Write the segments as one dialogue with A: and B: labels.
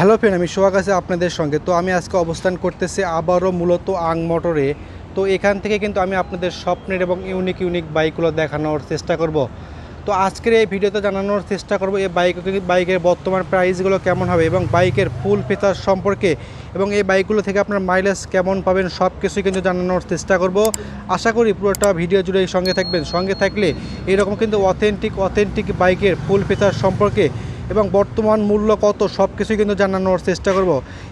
A: Hello friend, আমি সোহাগ আছি আপনাদের সঙ্গে। তো আমি আজকে অবস্থান করতেছি আবারও মূলত আং মোটরে। তো এখান থেকে কিন্তু আমি আপনাদের স্বপ্নের এবং ইউনিক বাইকগুলো দেখানোর চেষ্টা করব। তো আজকের এই ভিডিওতে জানানোর চেষ্টা করব এই বাইকের বর্তমান প্রাইসগুলো কেমন হবে এবং বাইকের ফুল ফিচার সম্পর্কে, এবং এই বাইকগুলো থেকে আপনার মাইলেজ কেমন পাবেন সব কিছুই কিন্তু জানানোর চেষ্টা করব। আশা করি পুরোটা ভিডিও জুড়ে সঙ্গে থাকবেন। সঙ্গে থাকলে এরকম কিন্তু অথেন্টিক বাইকের ফুল ফিচার সম্পর্কে এবং বর্তমান মূল্য কত সব কিছুই কিন্তু জানানোর চেষ্টা করব।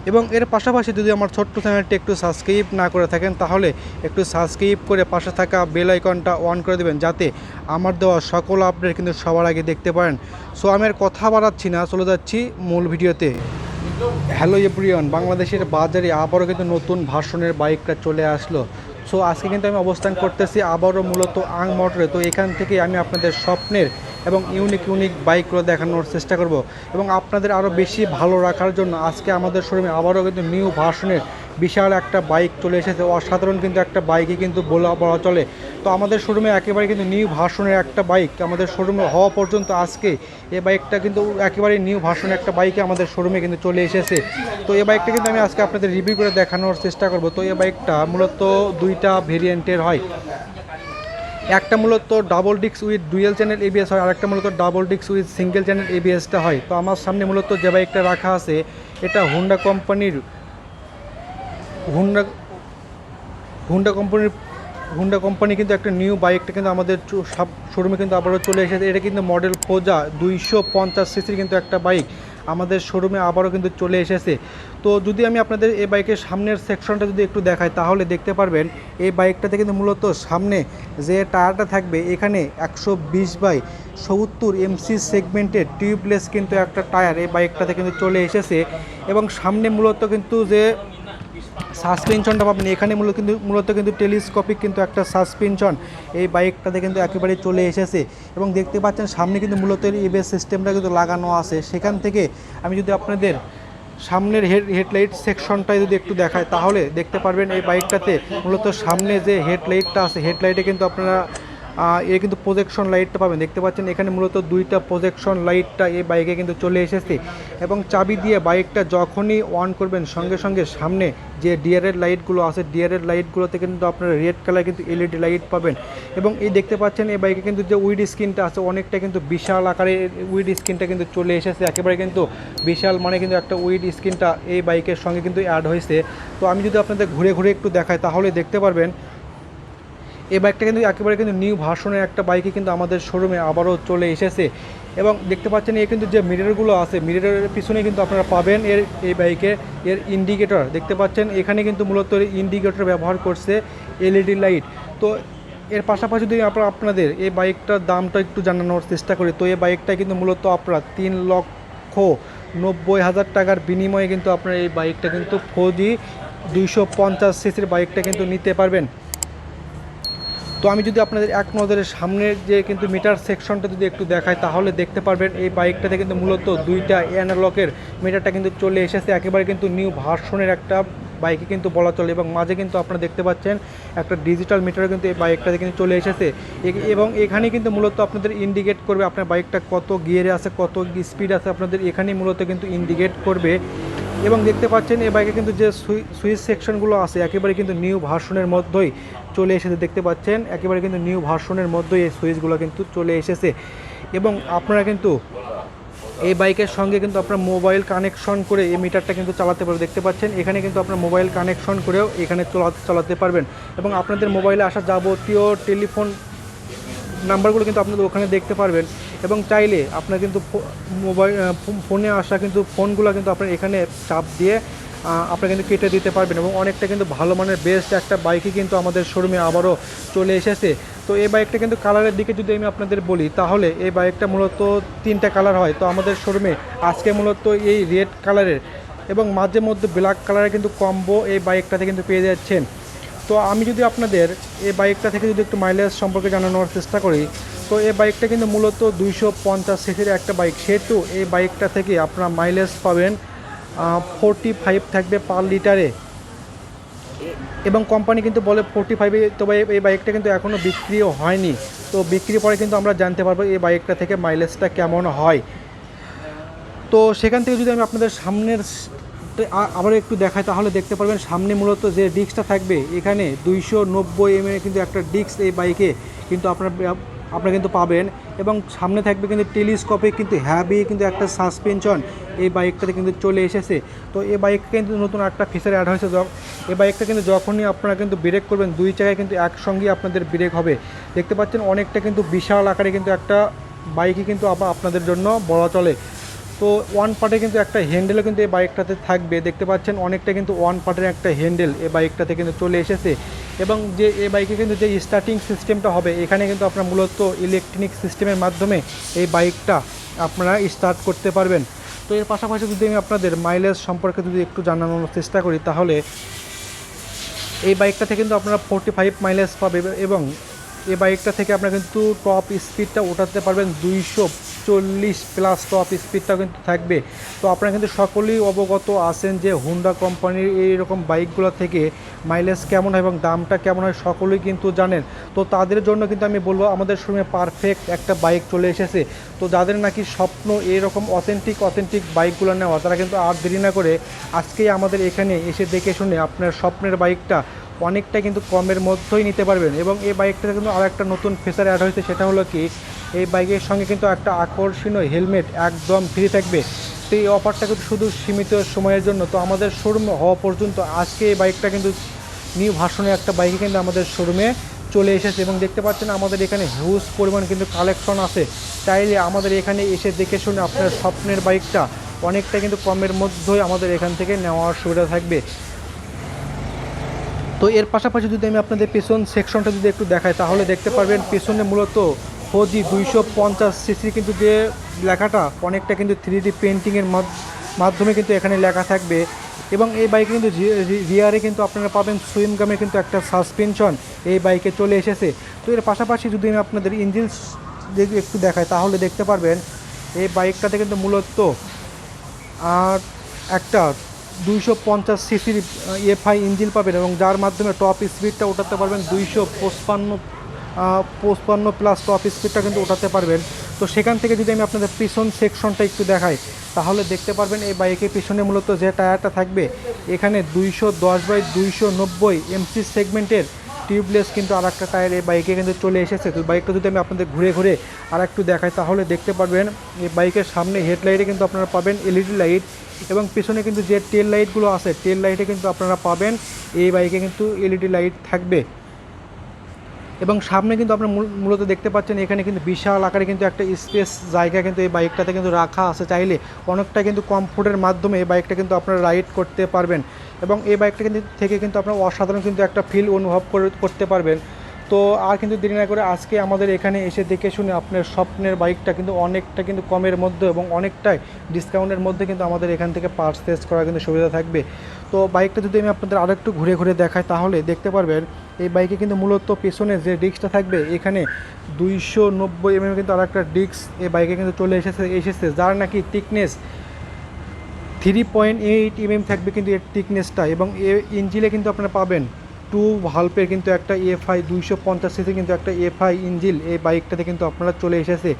A: এবং এর পাশাপাশি যদি আমার ছোট্ট চ্যানেলটি একটু সাবস্ক্রাইব না করে থাকেন তাহলে একটু সাবস্ক্রাইব করে পাশে থাকা বেল আইকনটা অন করে দেবেন, যাতে আমার দেওয়া সকল আপডেট কিন্তু সবার আগে দেখতে পারেন। সো আমি আর কথা বাড়াচ্ছি না, চলে যাচ্ছি মূল ভিডিওতে। হ্যালো এভরিওয়ান, বাংলাদেশের বাজারে আবারও কিন্তু নতুন ভার্সনের বাইকটা চলে আসলো। সো আজকে কিন্তু আমি অবস্থান করতেছি আবারও মূলত আং মোটরে। তো এখান থেকে আমি আপনাদের স্বপ্নের এবং ইউনিক বাইকগুলো দেখানোর চেষ্টা করব, এবং আপনাদের আরও বেশি ভালো রাখার জন্য আজকে আমাদের শোরুমে আবারও কিন্তু নিউ ভার্সনের বিশাল একটা বাইক চলে এসেছে। অসাধারণ কিন্তু একটা বাইকই কিন্তু বলা চলে। তো আমাদের শোরুমে একেবারে কিন্তু নিউ ভার্সনের একটা বাইক আমাদের শোরুমে হওয়া পর্যন্ত আজকে এই বাইকটা কিন্তু একেবারে নিউ ভার্সনের একটা বাইকে আমাদের শোরুমে কিন্তু চলে এসেছে। তো এই বাইকটা কিন্তু আমি আজকে আপনাদের রিভিউ করে দেখানোর চেষ্টা করব। তো এই বাইকটা মূলত দুইটা ভেরিয়েন্টের হয়। একটা মূলত double disc with dual channel ABS হয়, আর একটা মূলত double disc with single channel এবিএসটা হয়। তো আমার সামনে মূলত যে বাইকটা রাখা আছে এটা হুন্ডা কোম্পানির হুন্ডা হুন্ডা কোম্পানি কিন্তু একটা নিউ বাইকটা কিন্তু আমাদের সব শোরুমে কিন্তু আবারও চলে এসেছে। এটা কিন্তু মডেল ফোজা 250 সিসির কিন্তু একটা বাইক আমাদের শোরুমে আবারও কিন্তু চলে এসেছে। তো যদি আমি আপনাদের এই বাইকের সামনের সেকশনটা যদি একটু দেখাই তাহলে দেখতে পারবেন এই বাইকটাতে কিন্তু মূলত সামনে যে টায়ারটা থাকবে এখানে 120/70 এমসি সেগমেন্টের টিউবলেস কিন্তু একটা টায়ার এই বাইকটাতে কিন্তু চলে এসেছে। এবং সামনে মূলত কিন্তু যে সাসপেনশনটা পাবেন এখানে মূলত কিন্তু টেলিস্কোপিক কিন্তু একটা সাসপেনশন এই বাইকটাতে কিন্তু একেবারে চলে এসেছে। এবং দেখতে পাচ্ছেন সামনে কিন্তু মূলত এবিএস সিস্টেমটা কিন্তু লাগানো আছে। সেখান থেকে আমি যদি আপনাদের সামনের হেডলাইট সেকশনটায় যদি একটু দেখায় তাহলে দেখতে পারবেন এই বাইকটাতে মূলত সামনে যে হেডলাইটটা আছে হেডলাইটে কিন্তু আপনারা এর কিন্তু প্রজেকশন লাইটটা পাবেন। দেখতে পাচ্ছেন এখানে মূলত দুইটা প্রজেকশন লাইটটা এই বাইকে কিন্তু চলে এসেছে। এবং চাবি দিয়ে বাইকটা যখনই অন করবেন সঙ্গে সঙ্গে সামনে যে ডিআরএল লাইটগুলো আছে ডিআরএল লাইটগুলোতে কিন্তু আপনারা রেড কালার কিন্তু এলইডি লাইট পাবেন। এবং এই দেখতে পাচ্ছেন এই বাইকে কিন্তু যে উইড স্ক্রিনটা আছে অনেকটা কিন্তু বিশাল আকারে উইড স্ক্রিনটা কিন্তু চলে এসেছে। একেবারে কিন্তু বিশাল মানে কিন্তু একটা উইড স্ক্রিনটা এই বাইকের সঙ্গে কিন্তু অ্যাড হয়েছে। তো আমি যদি আপনাদের ঘুরে একটু দেখাই তাহলে দেখতে পারবেন এই বাইকটা কিন্তু একেবারে কিন্তু নিউ ভার্সনের একটা বাইকে কিন্তু আমাদের শোরুমে আবারও চলে এসেছে। এবং দেখতে পাচ্ছেন এই কিন্তু যে মিররগুলো আছে মিররের পিছনে কিন্তু আপনারা পাবেন এই বাইকে এর ইন্ডিকেটর। দেখতে পাচ্ছেন এখানে কিন্তু মূলত ইন্ডিকেটর ব্যবহার করছে এলইডি লাইট। তো এর পাশাপাশি যদি আপনাদের এই বাইকটার দামটা একটু জানানোর চেষ্টা করি তো এই বাইকটা কিন্তু মূলত আপনারা 3,90,000 টাকার বিনিময়ে কিন্তু আপনারা এই বাইকটা কিন্তু ফৌজি 250 সিসির বাইকটা কিন্তু নিতে পারবেন। তো আমি যদি আপনাদের এক নজরে সামনের যে কিন্তু মিটার সেকশনটা যদি একটু দেখাই তাহলে দেখতে পারবেন এই বাইকটাতে কিন্তু মূলত দুইটা অ্যানালগের মিটারটা কিন্তু চলে এসেছে। একেবারে কিন্তু নিউ ভার্সনের একটা বাইকে কিন্তু বলা চলে। এবং মাঝে কিন্তু আপনারা দেখতে পাচ্ছেন একটা ডিজিটাল মিটারও কিন্তু এই বাইকটাতে কিন্তু চলে এসেছে। এবং এখানে কিন্তু মূলত আপনাদের ইন্ডিকেট করবে আপনার বাইকটা কত গিয়ারে আছে কত স্পিড আছে আপনাদের এখানেই মূলত কিন্তু ইন্ডিকেট করবে। এবং দেখতে পাচ্ছেন এই বাইকে কিন্তু যে সুইচ সেকশনগুলো আছে একেবারে কিন্তু নিউ ভার্সনের মধ্যেই চলে এসেছে। দেখতে পাচ্ছেন একেবারে কিন্তু নিউ ভার্সনের মধ্যেই এই সুইচগুলো কিন্তু চলে এসেছে। এবং আপনারা কিন্তু এই বাইকের সঙ্গে কিন্তু আপনার মোবাইল কানেকশন করে এই মিটারটা কিন্তু চালাতে পারবেন। দেখতে পাচ্ছেন এখানে কিন্তু আপনার মোবাইল কানেকশন করেও এখানে চালাতে পারবেন। এবং আপনাদের মোবাইলে আসা যাবতীয় টেলিফোন নাম্বারগুলো কিন্তু আপনাদের ওখানে দেখতে পারবেন। এবং চাইলে আপনার কিন্তু ফোনে আসা কিন্তু ফোনগুলো কিন্তু আপনার এখানে চাপ দিয়ে আপনারা কিন্তু কেটে দিতে পারবেন। এবং অনেকটা কিন্তু ভালো মানের বেস্ট একটা বাইকই কিন্তু আমাদের শোরুমে আবারও চলে এসেছে। তো এই বাইকটা কিন্তু কালারের দিকে যদি আমি আপনাদের বলি তাহলে এই বাইকটা মূলত 3টা কালার হয়। তো আমাদের শোরুমে আজকে মূলত এই রেড কালারের এবং মাঝে মধ্যে ব্ল্যাক কালারের কিন্তু কম্বো এই বাইকটাতে কিন্তু পেয়ে যাচ্ছেন। তো আমি যদি আপনাদের এই বাইকটা থেকে যদি একটু মাইলেজ সম্পর্কে জানানোর চেষ্টা করি তো এই বাইকটা কিন্তু মূলত 250 সিসির একটা বাইক, সেহেতু এই বাইকটা থেকে আপনারা মাইলেজ পাবেন 45 থাকবে পার লিটারে। এবং কোম্পানি কিন্তু বলে 45-এ, তবে এই বাইকটা কিন্তু এখনও বিক্রিও হয়নি। তো বিক্রি পরে কিন্তু আমরা জানতে পারবো এই বাইকটা থেকে মাইলেজটা কেমন হয়। তো সেখান থেকে যদি আমি আপনাদের সামনের আবার একটু দেখাই তাহলে দেখতে পারবেন সামনে মূলত যে ডিস্কটা থাকবে এখানে 290 mm কিন্তু একটা ডিস্ক এই বাইকে কিন্তু আপনারা কিন্তু পাবেন, এবং সামনে থাকবে কিন্তু টেলিস্কোপিক কিন্তু হ্যাভি কিন্তু একটা সাসপেনশন এই বাইকটাতে কিন্তু চলে এসেছে। তো এই বাইকে কিন্তু নতুন একটা ফিচার অ্যাড হয়েছে, এই বাইকটা কিন্তু যখনই আপনারা কিন্তু ব্রেক করবেন দুই জায়গায় কিন্তু একসঙ্গেই আপনাদের ব্রেক হবে। দেখতে পাচ্ছেন অনেকটা কিন্তু বিশাল আকারে কিন্তু একটা বাইকই কিন্তু আপনাদের জন্য বলা চলে। তো ওয়ান পার্টে কিন্তু একটা হ্যান্ডেলও কিন্তু এই বাইকটাতে থাকবে, দেখতে পাচ্ছেন অনেকটা কিন্তু ওয়ান পার্টের একটা হ্যান্ডেল এই বাইকটাতে কিন্তু চলে এসেছে। এবং যে এই বাইকে কিন্তু যে স্টার্টিং সিস্টেমটা হবে এখানে কিন্তু আপনারা মূলত ইলেকট্রনিক সিস্টেমের মাধ্যমে এই বাইকটা আপনারা স্টার্ট করতে পারবেন। তো এর পাশাপাশি যদি আমি আপনাদের মাইলেজ সম্পর্কে যদি একটু জানানোর চেষ্টা করি তাহলে এই বাইকটা থেকে কিন্তু আপনারা 45 মাইলেজ পাবে, এবং এই বাইকটা থেকে আপনারা কিন্তু টপ স্পিডটা ওঠাতে পারবেন 240+ টপ স্পিডটাও কিন্তু থাকবে। তো আপনারা কিন্তু সকলেই অবগত আছেন যে হুন্ডা কোম্পানির এইরকম বাইকগুলো থেকে মাইলেজ কেমন হয় এবং দামটা কেমন হয় সকলেই কিন্তু জানেন। তো তাদের জন্য কিন্তু আমি বলবো আমাদের শোরুমে পারফেক্ট একটা বাইক চলে এসেছে। তো যাদের নাকি স্বপ্ন এইরকম অথেন্টিক বাইকগুলো নেওয়া তারা কিন্তু আর দেরি না করে আজকেই আমাদের এখানে এসে দেখে শুনে আপনার স্বপ্নের বাইকটা অনেকটা কিন্তু কমের মধ্যেই নিতে পারবেন। এবং এই বাইকটাতে কিন্তু আর একটা নতুন ফিচার অ্যাড হয়েছে, সেটা হলো কি এই বাইকের সঙ্গে কিন্তু একটা আকর্ষণীয় হেলমেট একদম ফ্রি থাকবে। তো এই অফারটা কিন্তু শুধু সীমিত সময়ের জন্য। তো আমাদের শোরুমে হওয়া পর্যন্ত আজকে এই বাইকটা কিন্তু নিউ ভার্সনের একটা বাইকে কিন্তু আমাদের শোরুমে চলে এসেছে, এবং দেখতে পাচ্ছেন আমাদের এখানে হিউজ পরিমাণ কিন্তু কালেকশন আছে। চাইলে আমাদের এখানে এসে দেখে শুনে আপনার স্বপ্নের বাইকটা অনেকটা কিন্তু কমের মধ্যেই আমাদের এখান থেকে নেওয়ার সুবিধা থাকবে। তো এর পাশাপাশি যদি আমি আপনাদের পেছন সেকশনটা যদি একটু দেখাই তাহলে দেখতে পারবেন পেছনে মূলত ফৌজি 250 সিসি কিন্তু যে লেখাটা অনেকটা কিন্তু 3D পেন্টিংয়ের মাধ্যমে কিন্তু এখানে লেখা থাকবে। এবং এই বাইকে কিন্তু রিয়ারে কিন্তু আপনারা পাবেন সুইমগামের কিন্তু একটা সাসপেনশন এই বাইকে চলে এসেছে। তো এর পাশাপাশি যদি আমি আপনাদের ইঞ্জিন যদি একটু দেখাই তাহলে দেখতে পারবেন এই বাইকটাতে কিন্তু মূলত আর একটা 250 সিসির এফআই ইঞ্জিন পাবেন, এবং যার মাধ্যমে টপ স্পিডটা ওঠাতে পারবেন 255+ টপ স্পিডটা কিন্তু ওঠাতে পারবেন। তো সেখান থেকে যদি আমি আপনাদের পিছন সেকশনটা একটু দেখাই তাহলে দেখতে পারবেন এই বাইকের পিছনে মূলত যে টায়ারটা থাকবে এখানে 210/290 এমসি সেগমেন্টের টিউবলেস কিন্তু আর একটা টায়ার এই বাইকে কিন্তু চলে এসেছে। তো বাইকটা যদি আমি আপনাদের ঘুরে আর একটু দেখাই তাহলে দেখতে পারবেন এই বাইকের সামনে হেডলাইটে কিন্তু আপনারা পাবেন এলইডি লাইট, এবং পিছনে কিন্তু যে টেল লাইটগুলো আছে টেল লাইটে কিন্তু আপনারা পাবেন এই বাইকে কিন্তু এলইডি লাইট থাকবে। এবং সামনে কিন্তু আপনারা মূলত দেখতে পাচ্ছেন এখানে কিন্তু বিশাল আকারে কিন্তু একটা স্পেস জায়গা কিন্তু এই বাইকটাতে কিন্তু রাখা আছে, চাইলে অনেকটা কিন্তু কমফোর্টের মাধ্যমে এই বাইকটা কিন্তু আপনারা রাইড করতে পারবেন। এবং এই বাইকটা কিন্তু থেকে কিন্তু আপনারা অসাধারণ কিন্তু একটা ফিল অনুভব করতে পারবেন। তো আর কিন্তু দেরি না করে আজকে আমাদের এখানে এসে দেখে শুনে আপনার স্বপ্নের বাইকটা কিন্তু অনেকটা কিন্তু কমের মধ্যে এবং অনেকটাই ডিসকাউন্টের মধ্যে কিন্তু আমাদের এখান থেকে পারচেজ করার কিন্তু সুবিধা থাকবে। তো বাইকটা যদি আমি আপনাদের আরেকটু ঘুরে দেখাই তাহলে দেখতে পারবেন এই বাইকে কিন্তু মূলত পেছনে যে ডিস্কটা থাকবে এখানে 290 mm কিন্তু আর একটা ডিস্ক এই বাইকে কিন্তু চলে এসেছে যার নাকি থিকনেস 3.8 mm থাকবে কিন্তু এর থিকনেসটা। এবং এ ইঞ্জিনে কিন্তু আপনারা পাবেন 2 ভালভের কিন্তু একটা এফআই 250 সিসি কিন্তু একটা এফআই ইঞ্জিন এই বাইকটাতে কিন্তু আপনারা চলে এসেছে।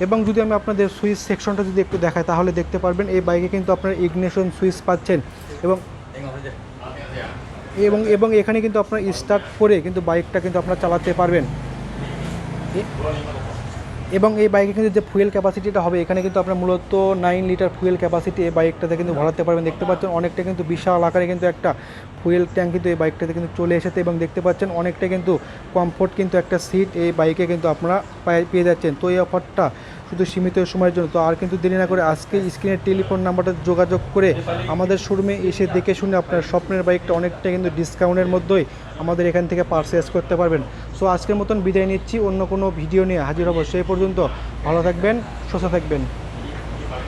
A: এবং যদি আমি আপনাদের সুইচ সেকশনটা যদি একটু দেখাই তাহলে দেখতে পারবেন এই বাইকে কিন্তু আপনারা ইগনিশন সুইচ পাচ্ছেন, এবং এবং এবং এখানে কিন্তু আপনারা স্টার্ট করে কিন্তু বাইকটা কিন্তু আপনারা চালাতে পারবেন। এবং এই বাইকে কিন্তু যে ফুয়েল ক্যাপাসিটিটা হবে এখানে কিন্তু আপনারা মূলত 9 লিটার ফুয়েল ক্যাপাসিটি এই বাইকটাতে কিন্তু ভরাতে পারবেন। দেখতে পাচ্ছেন অনেকটা কিন্তু বিশাল আকারে কিন্তু একটা ফুয়েল ট্যাঙ্ক কিন্তু এই বাইকটাতে কিন্তু চলে এসেছে, এবং দেখতে পাচ্ছেন অনেকটা কিন্তু কমফোর্ট কিন্তু একটা সিট এই বাইকে কিন্তু আপনারা পেয়ে যাচ্ছেন। তো এই অফারটা শুধু সীমিত সময়ের জন্য। তো আর কিন্তু দেরি না করে আজকে স্ক্রিনের টেলিফোন নাম্বারটা যোগাযোগ করে আমাদের শোরুমে এসে দেখে শুনে আপনার স্বপ্নের বাইকটা অনেকটা কিন্তু ডিসকাউন্টের মধ্যেই আমাদের এখান থেকে পারচেজ করতে পারবেন। সো আজকের মতন বিদায় নিচ্ছি, অন্য কোনো ভিডিও নিয়ে হাজির হব। সেই পর্যন্ত ভালো থাকবেন, সুস্থ থাকবেন।